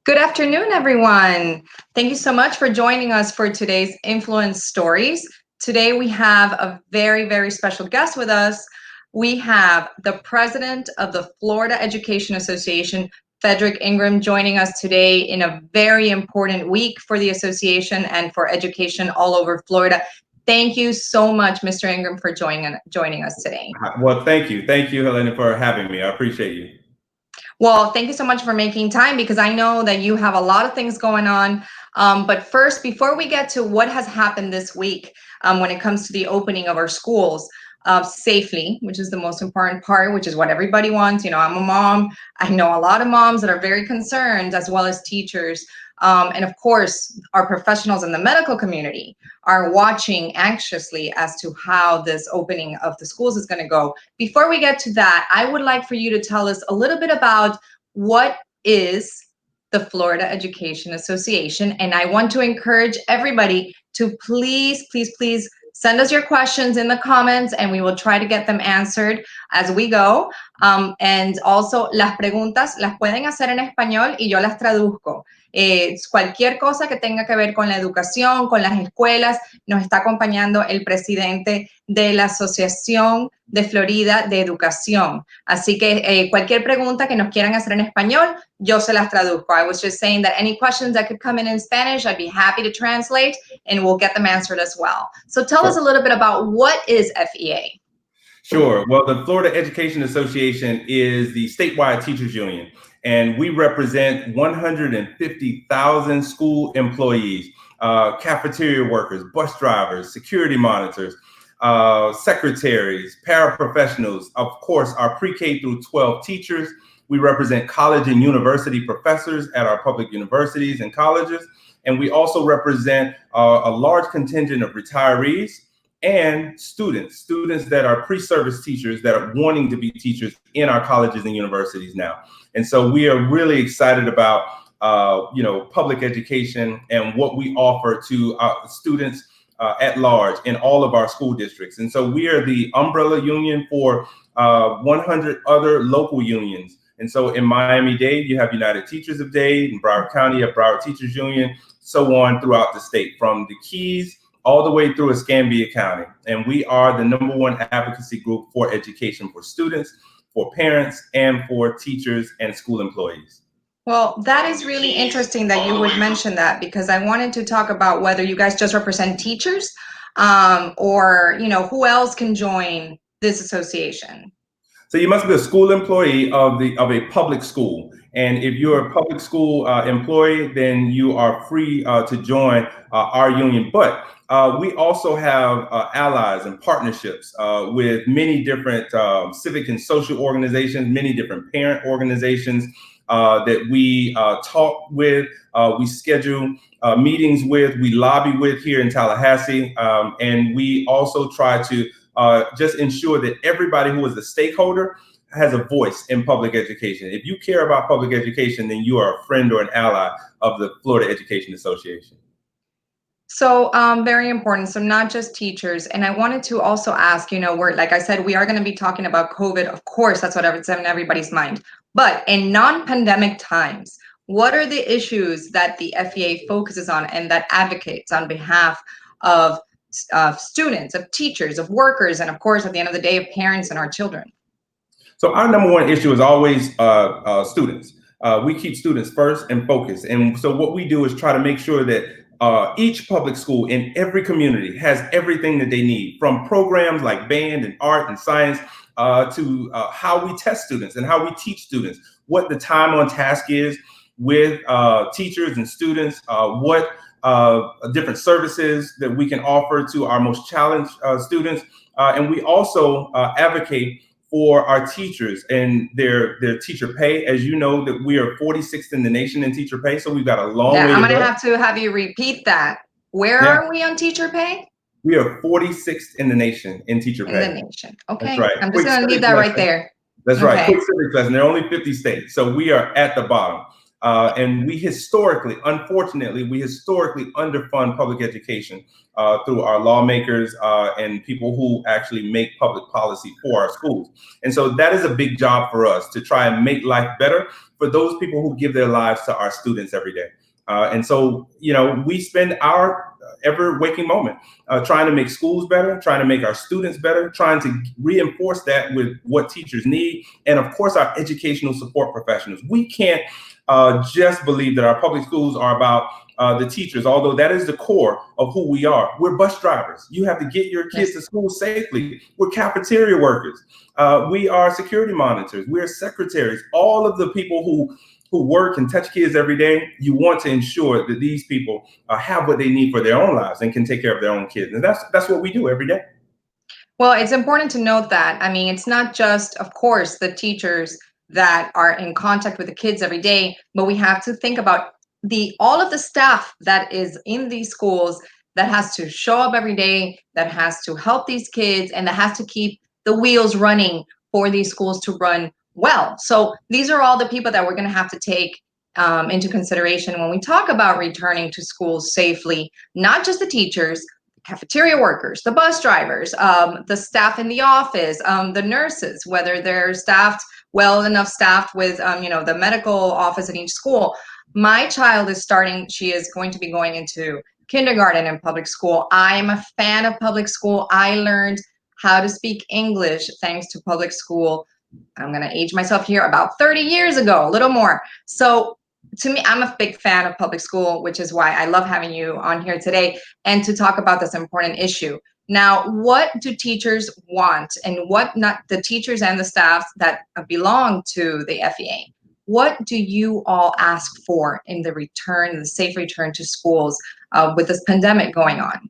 Good afternoon, everyone. Thank you so much for joining us for today's Influence Stories. Today we have a very, very special guest with us. We have the president of the Florida Education Association, Fedrick Ingram, joining us today in a very important week for the association and for education all over Florida. Thank you so much, Mr. Ingram, for joining us today. Well, thank you. Thank you, Helena, for having me. I appreciate you. Well, thank you so much for making time, because I know that you have a lot of things going on. But first, before we get to what has happened this week when it comes to the opening of our schools safely, which is the most important part, which is what everybody wants. You know, I'm a mom. I know a lot of moms that are very concerned, as well as teachers. And of course, our professionals in the medical community are watching anxiously as to how this opening of the schools is going to go. Before we get to that, I would like for you to tell us a little bit about what is the Florida Education Association. And I want to encourage everybody to please send us your questions in the comments, and we will try to get them answered as we go. And also, las preguntas las pueden hacer en español y yo las traduzco. Cualquier cosa que tenga que ver con la educación, con las escuelas, nos está acompañando el presidente de la Asociación de Florida de Educación. Así que cualquier pregunta que nos quieran hacer en español, yo se las traduzco. I was just saying that any questions that could come in Spanish, I'd be happy to translate, and we'll get them answered as well. So tell us a little bit about what is FEA? Sure. Well, the Florida Education Association is the statewide teachers union, and we represent 150,000 school employees, cafeteria workers, bus drivers, security monitors, secretaries, paraprofessionals, of course, our pre-K through 12 teachers. We represent college and university professors at our public universities and colleges. And we also represent a large contingent of retirees and students that are pre-service teachers that are wanting to be teachers in our colleges and universities now. And so we are really excited about, public education and what we offer to students at large in all of our school districts. And so we are the umbrella union for 100 other local unions. And so in Miami-Dade, you have United Teachers of Dade, in Broward County, you have Broward Teachers Union, so on throughout the state, from the Keys all the way through Escambia County. And we are the #1 advocacy group for education for students, for parents, and for teachers and school employees. Well, that is really interesting that you would mention that, because I wanted to talk about whether you guys just represent teachers or, who else can join this association. So you must be a school employee of a public school. And if you're a public school employee, then you are free to join our union. But we also have allies and partnerships with many different civic and social organizations, many different parent organizations that we talk with, we schedule meetings with, we lobby with here in Tallahassee. And we also try to just ensure that everybody who is a stakeholder has a voice in public education. If you care about public education, then you are a friend or an ally of the Florida Education Association. So very important. So not just teachers. And I wanted to also ask, like I said, we are going to be talking about COVID. Of course, that's what's in everybody's mind. But in non-pandemic times, what are the issues that the FEA focuses on and that advocates on behalf of students, of teachers, of workers, and of course, at the end of the day, of parents and our children? So our #1 issue is always students. We keep students first and focused. And so what we do is try to make sure that each public school in every community has everything that they need, from programs like band and art and science to how we test students and how we teach students, what the time on task is with teachers and students, what different services that we can offer to our most challenged students. And we also advocate for our teachers and their teacher pay. As you know, that we are 46th in the nation in teacher pay, so we've got a long way to go. I'm going to have you repeat that. Where are we on teacher pay? We are 46th in the nation in teacher pay. In the nation. Okay. That's right. I'm just going to leave that right there. That's right. Quick civics lesson. There are only 50 states, so we are at the bottom. And unfortunately, we historically underfund public education through our lawmakers and people who actually make public policy for our schools. And so that is a big job for us to try and make life better for those people who give their lives to our students every day. And so, we spend our every waking moment trying to make schools better, trying to make our students better, trying to reinforce that with what teachers need, and of course, our educational support professionals. We can't just believe that our public schools are about the teachers, although that is the core of who we are. We're bus drivers. You have to get your kids to school safely. We're cafeteria workers. We are security monitors. We're secretaries. All of the people who work and touch kids every day, you want to ensure that these people have what they need for their own lives and can take care of their own kids. And that's what we do every day. Well, it's important to note that, I mean, it's not just, of course, the teachers that are in contact with the kids every day, but we have to think about all of the staff that is in these schools that has to show up every day, that has to help these kids, and that has to keep the wheels running for these schools to run well. So these are all the people that we're going to have to take into consideration when we talk about returning to schools safely, not just the teachers, cafeteria workers, the bus drivers, the staff in the office, the nurses, whether they're staffed with, the medical office at each school. My child she is going to be going into kindergarten in public school. I am a fan of public school. I learned how to speak English thanks to public school. I'm going to age myself here, about 30 years ago, a little more. So to me, I'm a big fan of public school, which is why I love having you on here today and to talk about this important issue. Now, what do teachers want, and what not the teachers and the staff that belong to the FEA? What do you all ask for in the safe return to schools with this pandemic going on?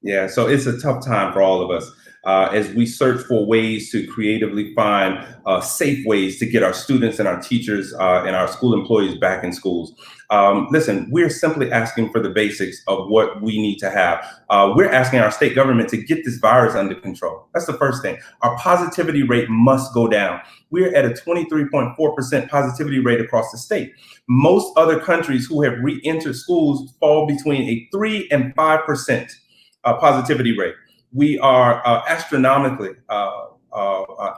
Yeah, so it's a tough time for all of us as we search for ways to creatively find safe ways to get our students and our teachers and our school employees back in schools. Listen, we're simply asking for the basics of what we need to have. We're asking our state government to get this virus under control. That's the first thing. Our positivity rate must go down. We're at a 23.4% positivity rate across the state. Most other countries who have re-entered schools fall between a 3 and 5% positivity rate. We are astronomically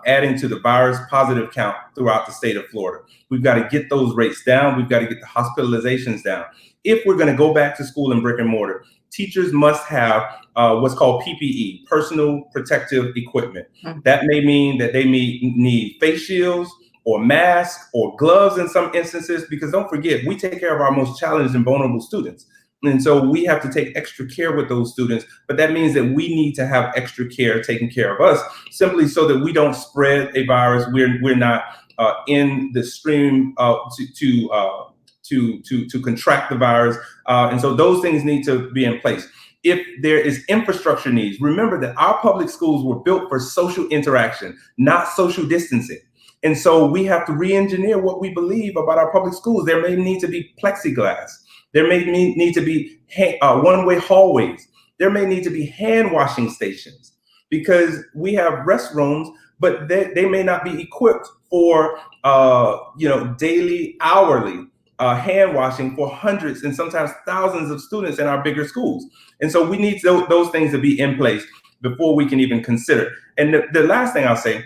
adding to the virus positive count throughout the state of Florida. We've got to get those rates down. We've got to get the hospitalizations down. If we're going to go back to school in brick and mortar, teachers must have what's called PPE, personal protective equipment. That may mean that they need face shields or masks or gloves in some instances, because don't forget, we take care of our most challenged and vulnerable students. And so we have to take extra care with those students, but that means that we need to have extra care taking care of us, simply so that we don't spread a virus. We're not in the stream to contract the virus, and so those things need to be in place. If there is infrastructure needs, remember that our public schools were built for social interaction, not social distancing. And so we have to re-engineer what we believe about our public schools. There may need to be plexiglass. There may need to be one-way hallways. There may need to be hand washing stations, because we have restrooms, but they may not be equipped for daily, hourly hand washing for hundreds and sometimes thousands of students in our bigger schools. And so we need those things to be in place before we can even consider. And the last thing I'll say,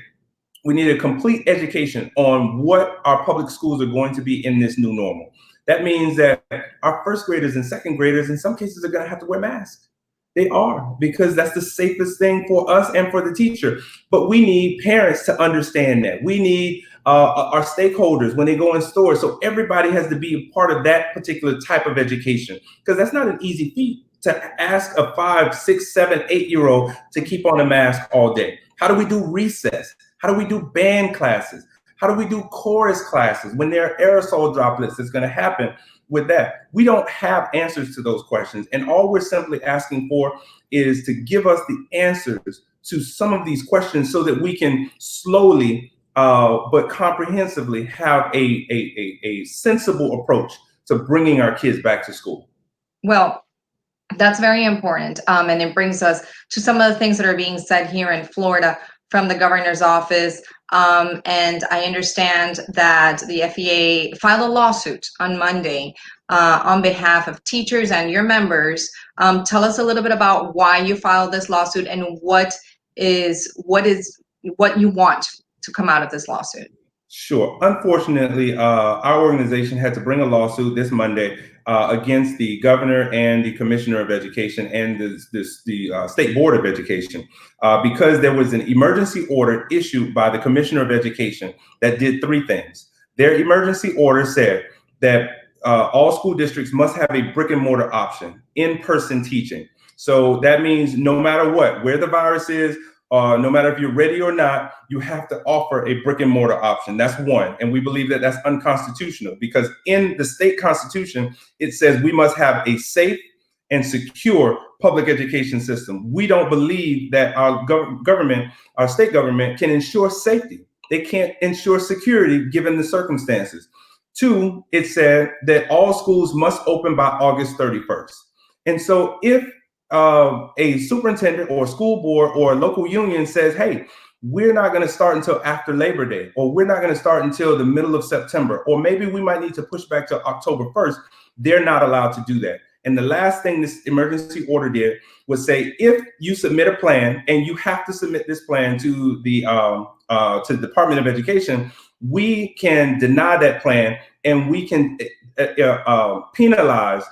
we need a complete education on what our public schools are going to be in this new normal. That means that our first graders and second graders, in some cases, are going to have to wear masks. They are, because that's the safest thing for us and for the teacher. But we need parents to understand that. We need our stakeholders when they go in stores. So everybody has to be a part of that particular type of education, because that's not an easy feat to ask a 5, 6, 7, 8-year-old to keep on a mask all day. How do we do recess? How do we do band classes? How do we do chorus classes when there are aerosol droplets that's going to happen with that? We don't have answers to those questions. And all we're simply asking for is to give us the answers to some of these questions so that we can slowly but comprehensively have a sensible approach to bringing our kids back to school. Well, that's very important. And it brings us to some of the things that are being said here in Florida. from the governor's office. And I understand that the FEA filed a lawsuit on Monday on behalf of teachers and your members. Tell us a little bit about why you filed this lawsuit and what you want to come out of this lawsuit. Sure. Unfortunately, our organization had to bring a lawsuit this Monday against the governor and the commissioner of education and the state board of education because there was an emergency order issued by the commissioner of education that did three things. Their emergency order said that all school districts must have a brick and mortar option, in-person teaching. So that means no matter what, where the virus is, no matter if you're ready or not, you have to offer a brick and mortar option. That's one. And we believe that that's unconstitutional because in the state constitution, it says we must have a safe and secure public education system. We don't believe that our government, our state government, can ensure safety. They can't ensure security given the circumstances. Two, it said that all schools must open by August 31st. And so if a superintendent or a school board or a local union says, hey, we're not going to start until after Labor Day, or we're not going to start until the middle of September, or maybe we might need to push back to October 1st, they're not allowed to do that. And the last thing this emergency order did was say, if you submit a plan and you have to submit this plan to the Department of Education, we can deny that plan and we can penalize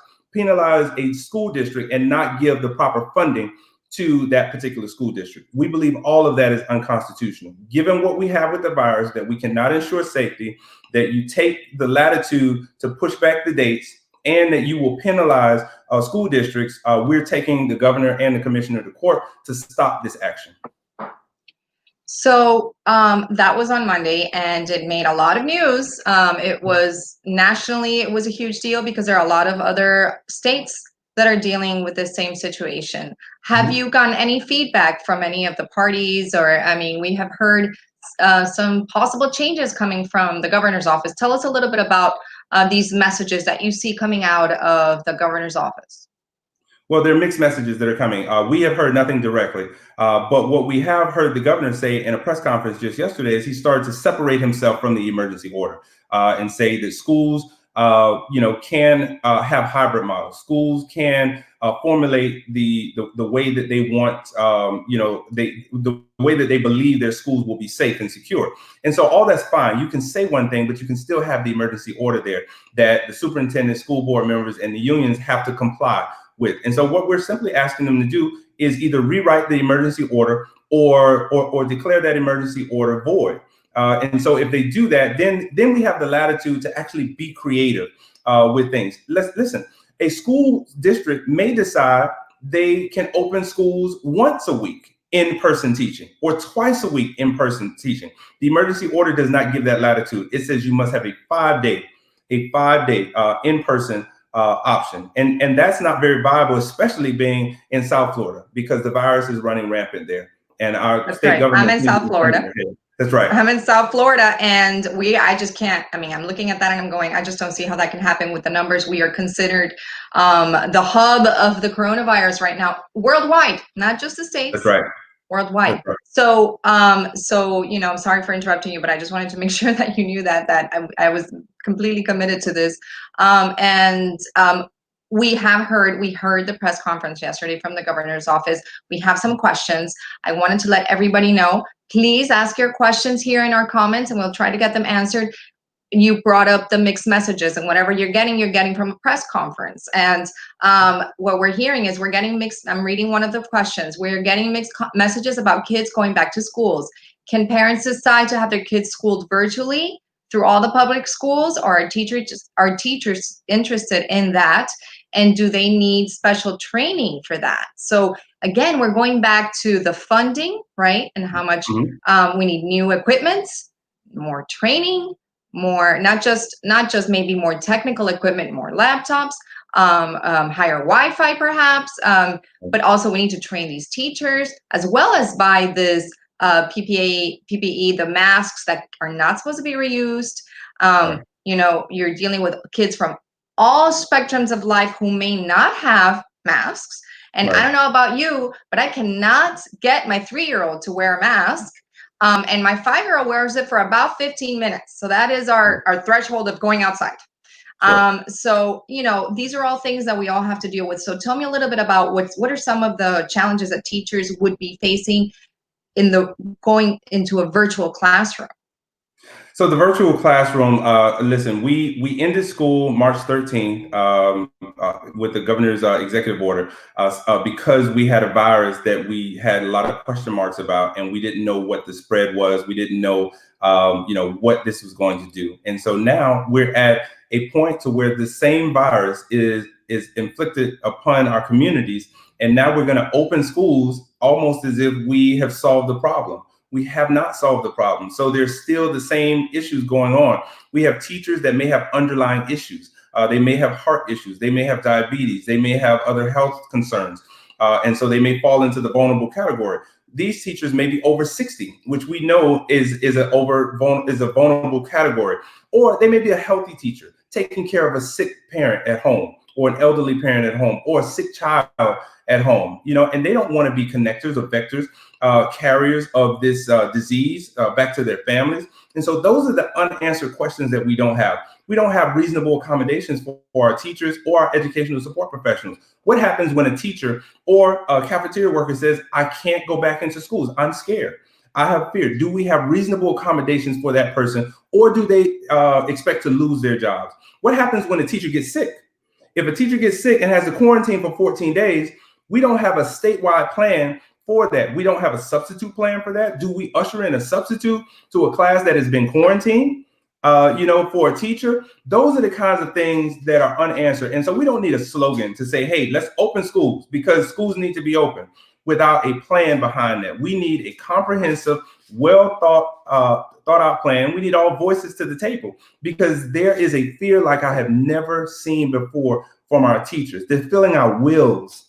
a school district and not give the proper funding to that particular school district. We believe all of that is unconstitutional. Given what we have with the virus, that we cannot ensure safety, that you take the latitude to push back the dates, and that you will penalize school districts, we're taking the governor and the commissioner to court to stop this action. So that was on Monday, and it made a lot of news. It was nationally, it was a huge deal because there are a lot of other states that are dealing with the same situation. Have you gotten any feedback from any of the parties? Or, I mean, we have heard some possible changes coming from the governor's office. Tell us a little bit about these messages that you see coming out of the governor's office. Well, there are mixed messages that are coming. We have heard nothing directly, but what we have heard the governor say in a press conference just yesterday is he started to separate himself from the emergency order and say that schools, can have hybrid models. Schools can formulate the way that they want, the way that they believe their schools will be safe and secure. And so all that's fine. You can say one thing, but you can still have the emergency order there that the superintendent, school board members, and the unions have to comply with. And so what we're simply asking them to do is either rewrite the emergency order or declare that emergency order void. And so if they do that, then we have the latitude to actually be creative with things. Listen, a school district may decide they can open schools once a week in-person teaching or twice a week in-person teaching. The emergency order does not give that latitude. It says you must have a five-day in-person option. And that's not very viable, especially being in South Florida, because the virus is running rampant there. And our state government. I'm in South Florida. That's right. I'm in South Florida, and I just can't, I'm looking at that and I'm going, I just don't see how that can happen with the numbers. We are considered the hub of the coronavirus right now, worldwide, not just the States. That's right. Worldwide. That's right. So, I'm sorry for interrupting you, but I just wanted to make sure that you knew that I was completely committed to this. We heard the press conference yesterday from the governor's office. We have some questions. I wanted to let everybody know, please ask your questions here in our comments and we'll try to get them answered. You brought up the mixed messages, and whatever you're getting from a press conference. And what we're hearing is we're getting mixed. I'm reading one of the questions. We're getting mixed messages about kids going back to schools. Can parents decide to have their kids schooled virtually through all the public schools, or are teachers interested in that? And do they need special training for that? So again, we're going back to the funding, right? And how much we need new equipment, more training, more, not just maybe more technical equipment, more laptops, higher Wi-Fi perhaps, but also we need to train these teachers, as well as buy this PPE, the masks that are not supposed to be reused. You're dealing with kids from all spectrums of life who may not have masks. And I don't know about you, but I cannot get my 3-year-old to wear a mask. And my 5-year-old wears it for about 15 minutes. So that is our threshold of going outside. Sure. So, these are all things that we all have to deal with. So tell me a little bit about what are some of the challenges that teachers would be facing in going into a virtual classroom? So the virtual classroom, listen, we ended school March 13th with the governor's executive order because we had a virus that we had a lot of question marks about, and we didn't know what the spread was. We didn't know, what this was going to do. And so now we're at a point to where the same virus is inflicted upon our communities, and now we're going to open schools almost as if we have solved the problem. We have not solved the problem. So there's still the same issues going on. We have teachers that may have underlying issues. They may have heart issues. They may have diabetes. They may have other health concerns. And so they may fall into the vulnerable category. These teachers may be over 60, which we know is a vulnerable category. Or they may be a healthy teacher taking care of a sick parent at home, or an elderly parent at home, or a sick child at home, and they don't want to be connectors or vectors, carriers of this disease back to their families. And so those are the unanswered questions that we don't have. We don't have reasonable accommodations for our teachers or our educational support professionals. What happens when a teacher or a cafeteria worker says, I can't go back into schools, I'm scared, I have fear? Do we have reasonable accommodations for that person, or do they expect to lose their jobs? What happens when a teacher gets sick? If a teacher gets sick and has to quarantine for 14 days, we don't have a statewide plan for that. We don't have a substitute plan for that. Do we usher in a substitute to a class that has been quarantined, for a teacher? Those are the kinds of things that are unanswered. And so we don't need a slogan to say, hey, let's open schools, because schools need to be open, without a plan behind that. We need a comprehensive, well thought out plan. We need all voices to the table, because there is a fear like I have never seen before from our teachers. They're filling out wills.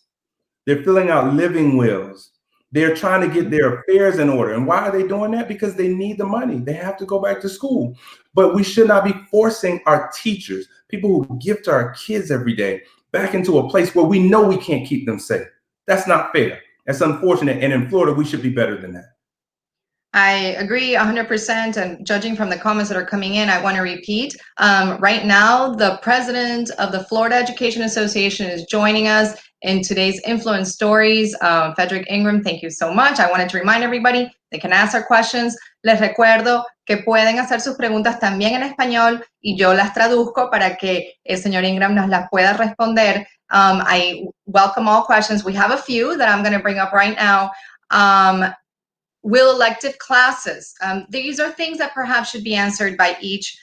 They're filling out living wills. They're trying to get their affairs in order. And why are they doing that? Because they need the money. They have to go back to school. But we should not be forcing our teachers, people who give to our kids every day, back into a place where we know we can't keep them safe. That's not fair. That's unfortunate. And in Florida, we should be better than that. I agree 100%. And judging from the comments that are coming in, I want to repeat. Right now, the president of the Florida Education Association is joining us in today's Influence Stories. Fedrick Ingram, thank you so much. I wanted to remind everybody they can ask their questions. Les recuerdo que pueden hacer sus preguntas también en español y yo las traduzco para que el señor Ingram nos las pueda responder. I welcome all questions. We have a few that I'm going to bring up right now. Will elective classes, these are things that perhaps should be answered by each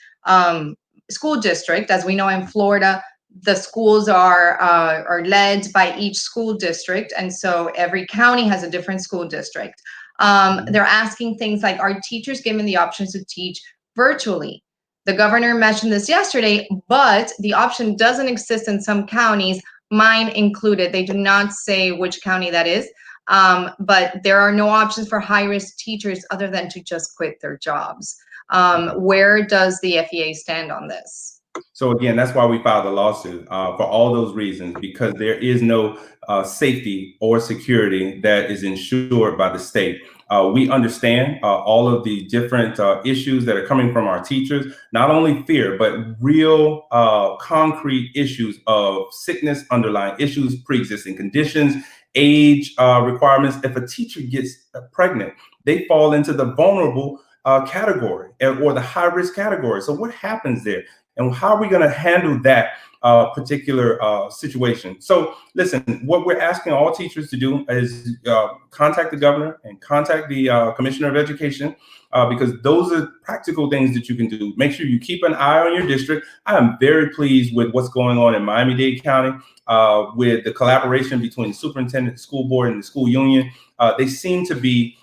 school district. As we know, in Florida, the schools are led by each school district, and so every county has a different school district. They're asking things like, are teachers given the options to teach virtually? The governor mentioned this yesterday, but the option doesn't exist in some counties, mine included. They do not say which county that is. But there are no options for high-risk teachers other than to just quit their jobs. Where does the FEA stand on this? So again, that's why we filed a lawsuit, for all those reasons, because there is no safety or security that is ensured by the state. We understand all of the different issues that are coming from our teachers, not only fear, but real concrete issues of sickness, underlying issues, pre-existing conditions, age requirements. If a teacher gets pregnant, they fall into the vulnerable category, or the high risk category. So what happens there? And how are we going to handle that particular situation? So listen, what we're asking all teachers to do is contact the governor and contact the commissioner of education, because those are practical things that you can do. Make sure you keep an eye on your district. I am very pleased with what's going on in Miami-Dade County with the collaboration between the superintendent, the school board, and the school union. They seem to be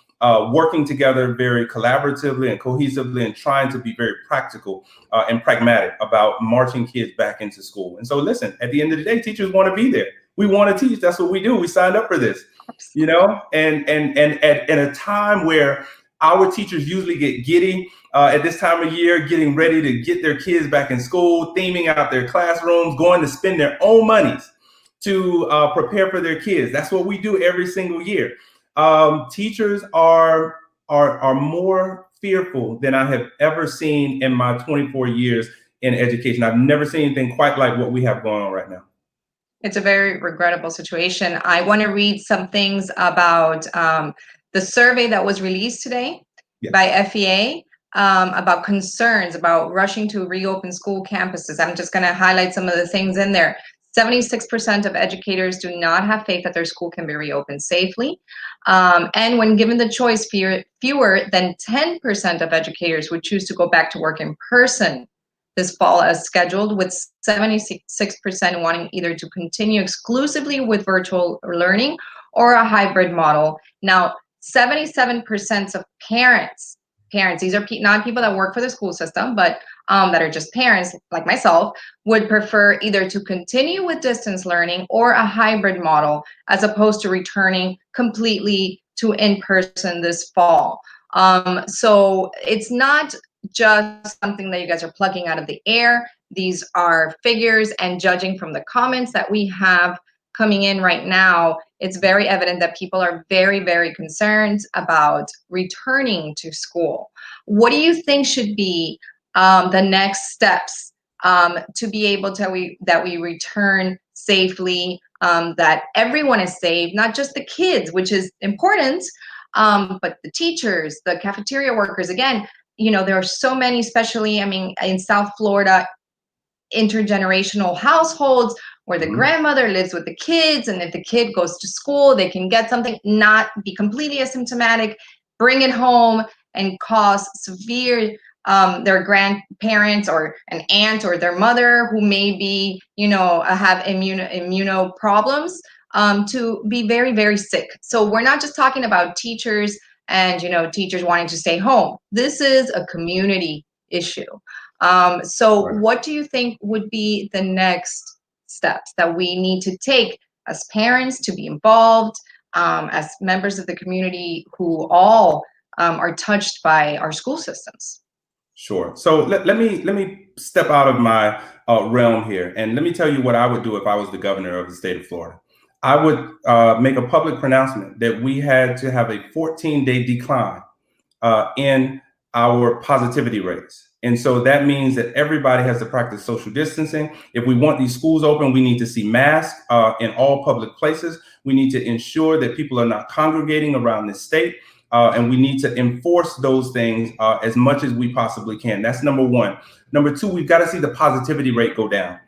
working together very collaboratively and cohesively, and trying to be very practical and pragmatic about marching kids back into school. And so listen, at the end of the day, teachers want to be there. We want to teach. That's what we do. We signed up for this, and at a time where our teachers usually get giddy at this time of year, getting ready to get their kids back in school, theming out their classrooms, going to spend their own monies to prepare for their kids. That's what we do every single year. Teachers are are more fearful than I have ever seen in my 24 years in education. I've never seen anything quite like what we have going on right now. It's a very regrettable situation. I want to read some things about the survey that was released today by FEA about concerns about rushing to reopen school campuses. I'm just going to highlight some of the things in there. 76% of educators do not have faith that their school can be reopened safely. And when given the choice, fewer than 10% of educators would choose to go back to work in person this fall as scheduled, with 76% wanting either to continue exclusively with virtual learning or a hybrid model. Now, 77% of parents, these are not people that work for the school system, but that are just parents like myself, would prefer either to continue with distance learning or a hybrid model as opposed to returning completely to in-person this fall. So it's not just something that you guys are plugging out of the air. These are figures, and judging from the comments that we have coming in right now, it's very evident that people are very, very concerned about returning to school. What do you think should be the next steps to be able to that we return safely, that everyone is safe, not just the kids, which is important, but the teachers, the cafeteria workers? Again, you know, there are so many, especially, I mean, in South Florida, intergenerational households where the grandmother lives with the kids, and if the kid goes to school, they can get something, not be completely asymptomatic, bring it home and cause severe, their grandparents or an aunt or their mother who may be, you know, have immuno problems, to be very, very sick. So we're not just talking about teachers and, you know, teachers wanting to stay home. This is a community issue. So what do you think would be the next steps that we need to take as parents to be involved, as members of the community who all are touched by our school systems? Sure. So let me step out of my realm here, and let me tell you what I would do if I was the governor of the state of Florida. I would make a public pronouncement that we had to have a 14-day decline in our positivity rates. And so that means that everybody has to practice social distancing. If we want these schools open, we need to see masks in all public places. We need to ensure that people are not congregating around this state. And we need to enforce those things as much as we possibly can. That's number one. Number two, we've got to see the positivity rate go down.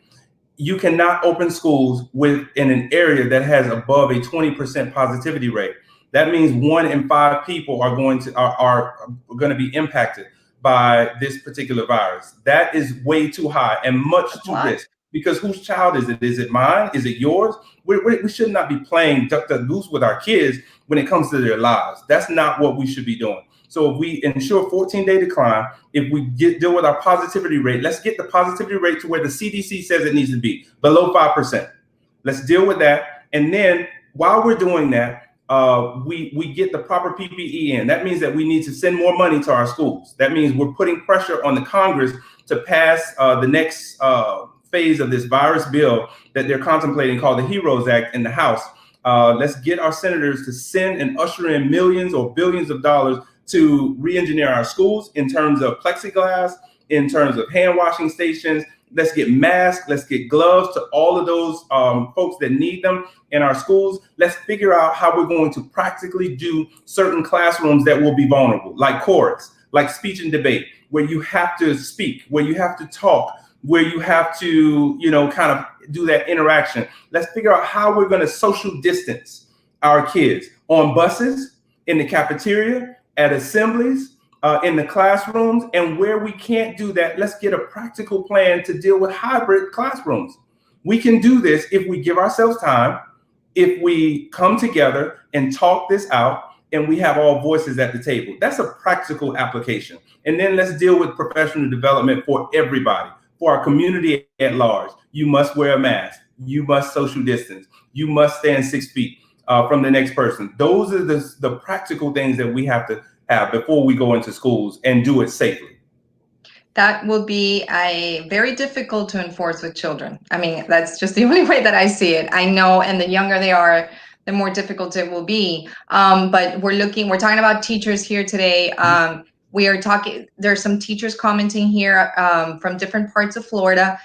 You cannot open schools in an area that has above a 20% positivity rate. That means 1 in 5 people are going to be impacted by this particular virus. That is way too high and much too risk. Because whose child is it? Is it mine? Is it yours? We should not be playing duck, duck, goose with our kids when it comes to their lives. That's not what we should be doing. So if we ensure 14-day decline, if we deal with our positivity rate, let's get the positivity rate to where the CDC says it needs to be, below 5%. Let's deal with that. And then while we're doing that, we get the proper PPE in. That means that we need to send more money to our schools. That means we're putting pressure on the Congress to pass the next phase of this virus bill that they're contemplating, called the HEROES Act, in the House. Let's get our senators to send and usher in millions or billions of dollars to re-engineer our schools in terms of plexiglass, in terms of hand washing stations. Let's get masks, let's get gloves to all of those folks that need them in our schools. Let's figure out how we're going to practically do certain classrooms that will be vulnerable, like chorus, like speech and debate, where you have to speak, where you have to talk, where you have to, you know, kind of do that interaction. Let's figure out how we're going to social distance our kids on buses, in the cafeteria, at assemblies, in the classrooms. And where we can't do that, let's get a practical plan to deal with hybrid classrooms. We can do this if we give ourselves time, if we come together and talk this out, and we have all voices at the table. That's a practical application. And then let's deal with professional development for everybody, for our community at large. You must wear a mask. You must social distance. You must stand 6 feet from the next person. Those are the practical things that we have to have before we go into schools, and do it safely. That will be very difficult to enforce with children. I mean, that's just the only way that I see it. I know, and the younger they are, the more difficult it will be. But we're talking about teachers here today. We are talking, there's some teachers commenting here from different parts of Florida.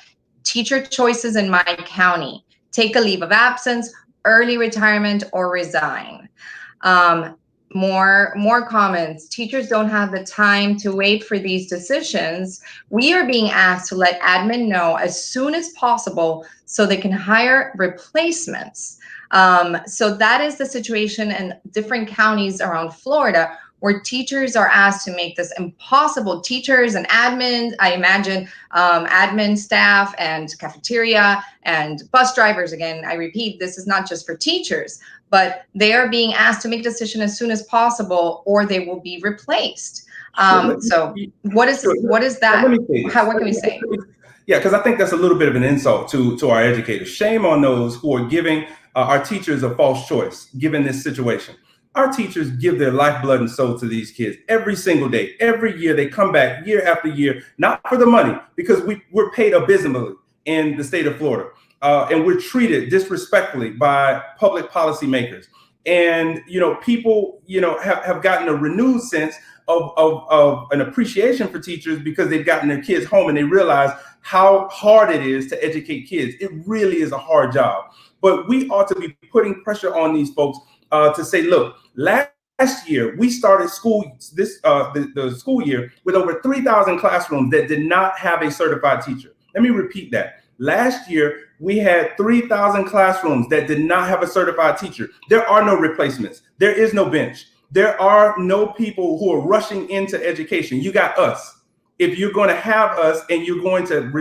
Teacher choices in my county: take a leave of absence, early retirement, or resign. More comments. Teachers don't have the time to wait for these decisions. We are being asked to let admin know as soon as possible so they can hire replacements. So that is the situation in different counties around Florida, where teachers are asked to make this impossible. Teachers and admin, I imagine, admin staff and cafeteria and bus drivers. Again, I repeat, this is not just for teachers, but they are being asked to make a decision as soon as possible, or they will be replaced. So what is that? What can we say? Yeah, because I think that's a little bit of an insult to our educators. Shame on those who are giving our teachers a false choice, given this situation. Our teachers give their lifeblood and soul to these kids every single day. Every year they come back year after year, not for the money, because we're paid abysmally in the state of Florida. And we're treated disrespectfully by public policymakers. And, people, have gotten a renewed sense of an appreciation for teachers because they've gotten their kids home and they realize how hard it is to educate kids. It really is a hard job. But we ought to be putting pressure on these folks to say, look, last year we started the school year with over 3,000 classrooms that did not have a certified teacher. Let me repeat that. Last year, we had 3,000 classrooms that did not have a certified teacher. There are no replacements. There is no bench. There are no people who are rushing into education. You got us. If you're going to have us and you're going to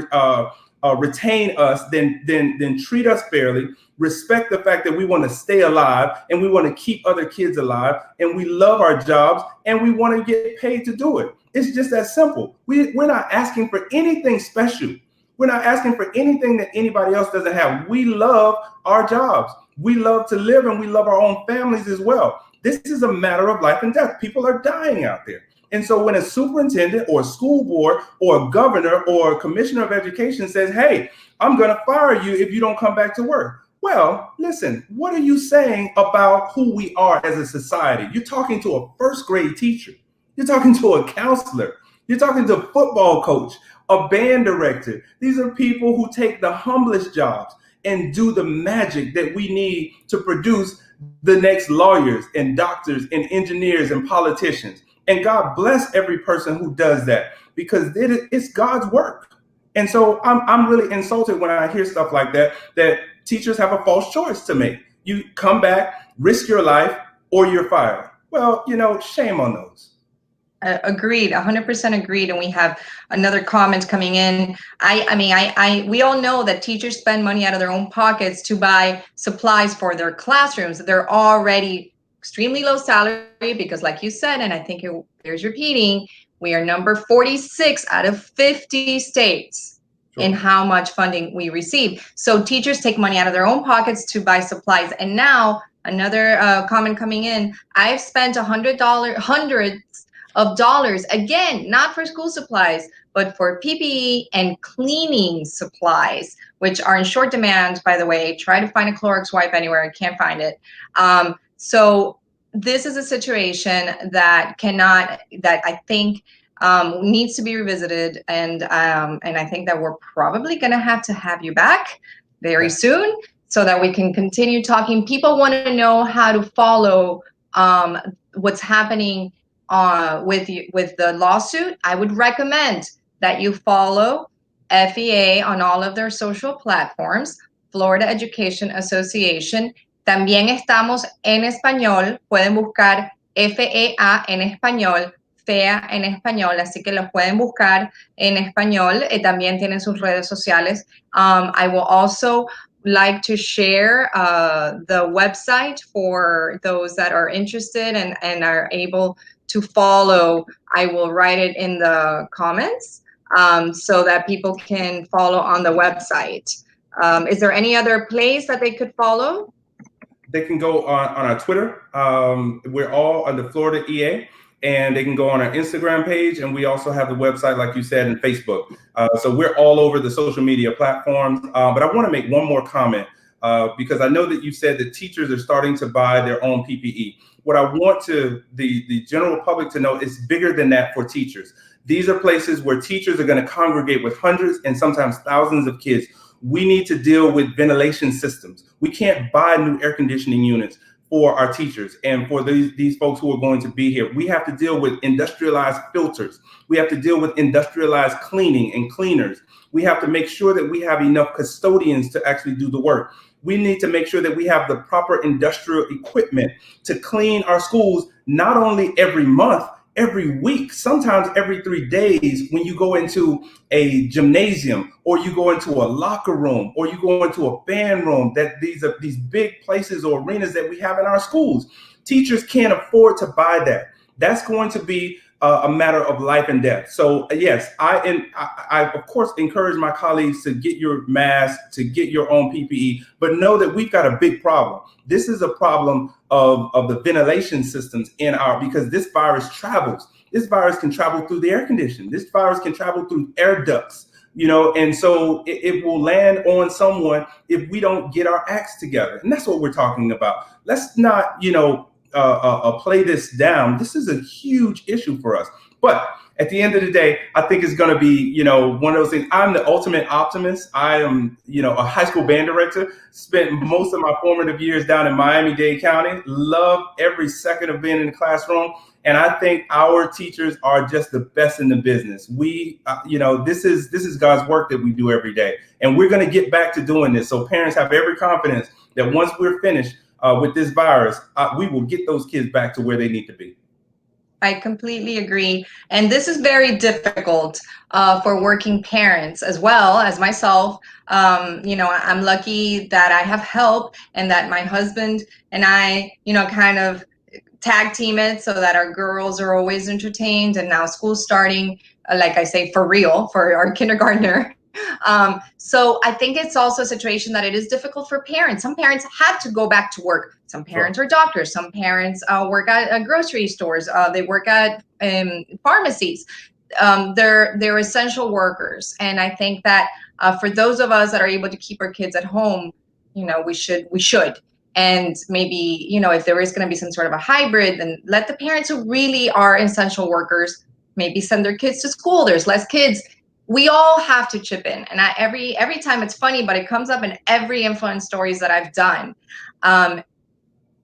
retain us, then treat us fairly. Respect the fact that we want to stay alive and we want to keep other kids alive and we love our jobs and we want to get paid to do it. It's just that simple. We're not asking for anything special. We're not asking for anything that anybody else doesn't have. We love our jobs. We love to live and we love our own families as well. This is a matter of life and death. People are dying out there. And so when a superintendent or a school board or a governor or a commissioner of education says, hey, I'm going to fire you if you don't come back to work. Well, listen, what are you saying about who we are as a society? You're talking to a first grade teacher. You're talking to a counselor. You're talking to a football coach, a band director. These are people who take the humblest jobs and do the magic that we need to produce the next lawyers and doctors and engineers and politicians. And God bless every person who does that, because it's God's work. And so I'm really insulted when I hear stuff like that teachers have a false choice to make. You come back, risk your life, or you're fired. Well, shame on those. Agreed, 100% agreed. And we have another comment coming in. We all know that teachers spend money out of their own pockets to buy supplies for their classrooms. They're already extremely low salary because, like you said, and I think it bears repeating, we are number 46 out of 50 states in how much funding we receive. So teachers take money out of their own pockets to buy supplies. And now another comment coming in, I've spent hundreds of dollars, again, not for school supplies, but for PPE and cleaning supplies, which are in short demand, by the way. Try to find a Clorox wipe anywhere, I can't find it. So this is a situation that I think needs to be revisited, and I think that we're probably going to have you back very soon so that we can continue talking. People want to know how to follow what's happening with the lawsuit. I would recommend that you follow FEA on all of their social platforms, Florida Education Association. También estamos en español, pueden buscar FEA en español, FEA en español, así que los pueden buscar en español. También tienen sus redes sociales. I will also like to share the website for those that are interested and are able to follow. I will write it in the comments so that people can follow on the website. Is there any other place that they could follow? They can go on our Twitter. We're all under Florida EA, and they can go on our Instagram page. And we also have the website, like you said, and Facebook. So we're all over the social media platforms. But I want to make one more comment because I know that you said that teachers are starting to buy their own PPE. What I want the general public to know is bigger than that for teachers. These are places where teachers are going to congregate with hundreds and sometimes thousands of kids. We need to deal with ventilation systems. We can't buy new air conditioning units for our teachers and for these folks who are going to be here. We have to deal with industrialized filters. We have to deal with industrialized cleaning and cleaners. We have to make sure that we have enough custodians to actually do the work. We need to make sure that we have the proper industrial equipment to clean our schools, not only every month, every week, sometimes every 3 days when you go into a gymnasium or you go into a locker room or you go into a band room, that these are these big places or arenas that we have in our schools. Teachers can't afford to buy that. That's going to be a matter of life and death. So yes, I of course encourage my colleagues to get your mask, to get your own PPE, but know that we've got a big problem. This is a problem of the ventilation systems because this virus travels. This virus can travel through the air conditioning. This virus can travel through air ducts, and so it will land on someone if we don't get our acts together. And that's what we're talking about. Let's not, play this down. This is a huge issue for us. But at the end of the day, I think it's going to be, one of those things. I'm the ultimate optimist. I am, a high school band director, spent most of my formative years down in Miami-Dade County, love every second of being in the classroom. And I think our teachers are just the best in the business. We, this is God's work that we do every day. And we're going to get back to doing this. So parents have every confidence that once we're finished with this virus, we will get those kids back to where they need to be. I completely agree. And this is very difficult for working parents as well as myself. I'm lucky that I have help and that my husband and I, kind of tag team it so that our girls are always entertained. And now school's starting, like I say, for real, for our kindergartner. So I think it's also a situation that it is difficult for parents. Some parents had to go back to work. Some parents are doctors. Some parents work at grocery stores. They work at pharmacies. They're essential workers. And I think that for those of us that are able to keep our kids at home, we should. And maybe, if there is going to be some sort of a hybrid, then let the parents who really are essential workers maybe send their kids to school. There's less kids. We all have to chip in. And every time, it's funny, but it comes up in every influence stories that I've done.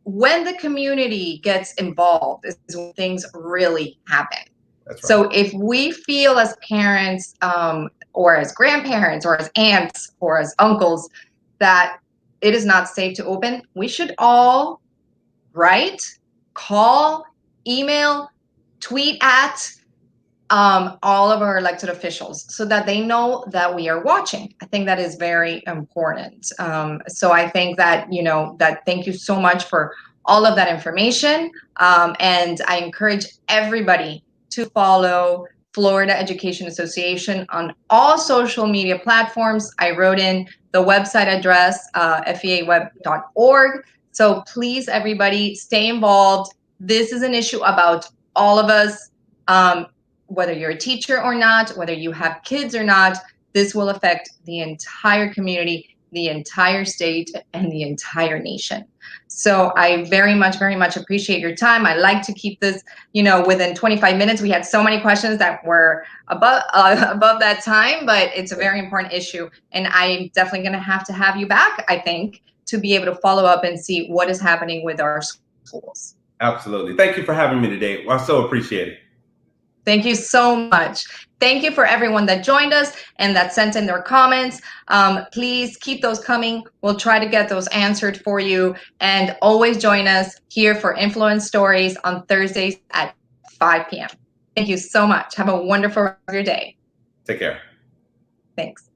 When the community gets involved is when things really happen. That's right. So if we feel as parents or as grandparents or as aunts or as uncles that it is not safe to open, we should all write, call, email, tweet at all of our elected officials so that they know that we are watching. I think that is very important. So I think that, thank you so much for all of that information. And I encourage everybody to follow Florida Education Association on all social media platforms. I wrote in the website address, feaweb.org. So please, everybody, stay involved. This is an issue about all of us. Whether you're a teacher or not, whether you have kids or not, this will affect the entire community, the entire state, and the entire nation. So I very much appreciate your time. I like to keep this, within 25 minutes. We had so many questions that were above that time, but it's a very important issue. And I'm definitely going to have you back, I think, to be able to follow up and see what is happening with our schools. Absolutely. Thank you for having me today. I so appreciate it. Thank you so much. Thank you for everyone that joined us and that sent in their comments. Please keep those coming. We'll try to get those answered for you. And always join us here for Influence Stories on Thursdays at 5 p.m. Thank you so much. Have a wonderful rest of your day. Take care. Thanks.